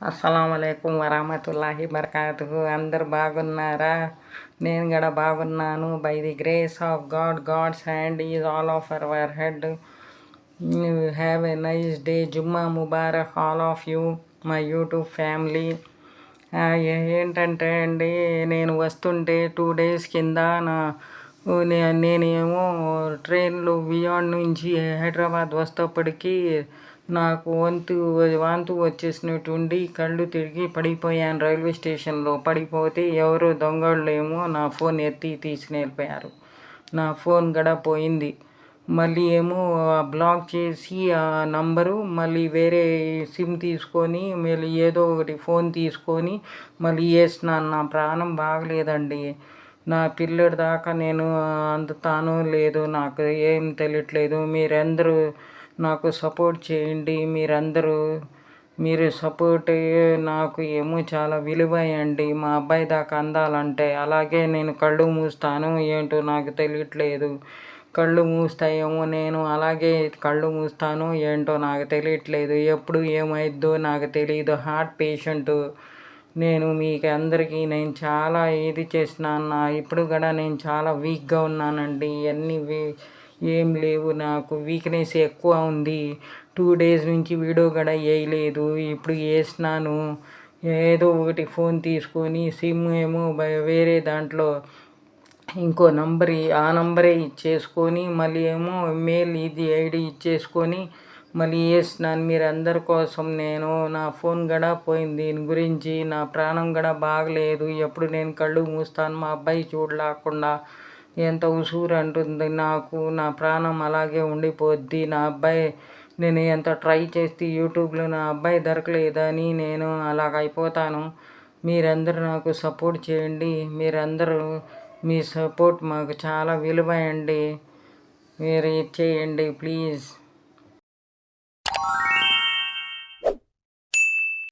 అస్సలాముఅలైకుం వరహమతుల్లాహి బరకాతుహు. అందరు బాగున్నారా? నేను కూడా బాగున్నాను. By the grace of gods hand is all of our head. Have a nice day. జుమ్మా ముబారక్ all of you, my YouTube family. ఏంటంటే అండి, నేను వస్తుంటే 2 days కింద నేనేమో ట్రైన్లో విజయవాడ నుంచి హైదరాబాద్ వస్తేప్పటికి నాకు వాంతు వచ్చేసినట్టుండి కళ్ళు తిరిగి పడిపోయాను. రైల్వే స్టేషన్లో పడిపోతే ఎవరో దొంగళ్ళు ఏమో నా ఫోన్ ఎత్తి తీసుకుని వెళ్ళిపోయారు. నా ఫోన్ కూడా పోయింది. మళ్ళీ ఏమో బ్లాక్ చేసి ఆ నంబరు మళ్ళీ వేరే సిమ్ తీసుకొని మళ్ళీ ఏదో ఒకటి ఫోన్ తీసుకొని మళ్ళీ వేసినాను. నా ప్రాణం బాగలేదండి. నా పిల్లడి దాకా నేను అందుతానో లేదో నాకు ఏం తెలియట్లేదు. మీరందరూ నాకు సపోర్ట్ చేయండి. మీరు సపోర్ట్ నాకు ఏమో చాలా విలువయండి. మా అబ్బాయి దాకా అందాలంటే అలాగే నేను కళ్ళు మూస్తాను ఏంటో నాకు తెలియట్లేదు. కళ్ళు మూస్తాయేమో, నేను అలాగే కళ్ళు మూస్తాను ఏంటో నాకు తెలియట్లేదు. ఎప్పుడు ఏమైద్దో నాకు తెలియదు. హార్ట్ పేషెంట్ నేను. మీకు అందరికీ నేను చాలా ఇది చేసినాను. ఇప్పుడు కూడా నేను చాలా వీక్గా ఉన్నానండి. ఇవన్నీ ఏం లేవు, నాకు వీక్నెస్ ఎక్కువ ఉంది. 2 days నుంచి వీడియో కూడా వేయలేదు. ఇప్పుడు వేసినాను. ఏదో ఒకటి ఫోన్ తీసుకొని సిమ్ ఏమో వేరే దాంట్లో ఇంకో నంబర్, ఆ నంబరే ఇచ్చేసుకొని మళ్ళీ ఏమో మెయిల్ ఇది ఐడి ఇచ్చేసుకొని మళ్ళీ వేసినాను. మీరు అందరి కోసం. నా ఫోన్ కూడా పోయింది. దీని గురించి నా ప్రాణం కూడా బాగలేదు. ఎప్పుడు నేను కళ్ళు మూస్తాను మా అబ్బాయి చూడలేకుండా ఎంత ఉసూరు అంటుంది నాకు. నా ప్రాణం అలాగే ఉండిపోద్ది. నా అబ్బాయి నేను ఎంత ట్రై చేస్తే యూట్యూబ్లో నా అబ్బాయి దొరకలేదని నేను అలాగ అయిపోతాను. మీరందరూ నాకు సపోర్ట్ చేయండి. మీ సపోర్ట్ మాకు చాలా విలువ అండి. మీరు చేయండి ప్లీజ్.